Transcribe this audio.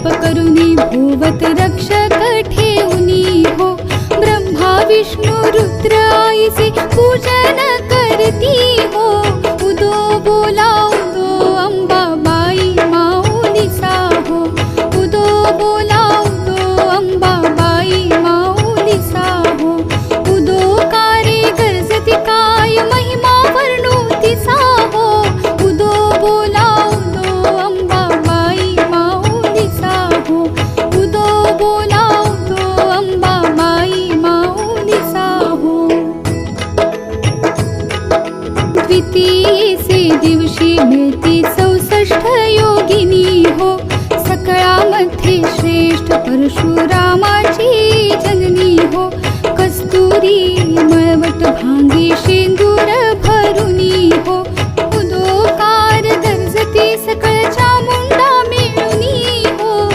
जप करुनी भूवत रक्षक ठेवुनी हो, ब्रह्मा विष्णु रुद्र आईचे पूजन करती हो. उदो बोला उदो अंबाबाई माऊलीचा हो, उदो बोला उदो अंबाबाई माऊलीचा हो. उदो कारे गरजती काय महिमा वर्णू तिचा हो, उदो बोला उदो अंबाबाई माऊलीचा हो, उदो बोला उदो अंबाबाई माऊलीचा हो. द्वितीयेचे दिवशी मिळती 64 योगिनी हो, सकळामध्ये श्रेष्ठ परशुरामाची जननी हो. कस्तुरी मळवट भांगी शेंदूर भरुनी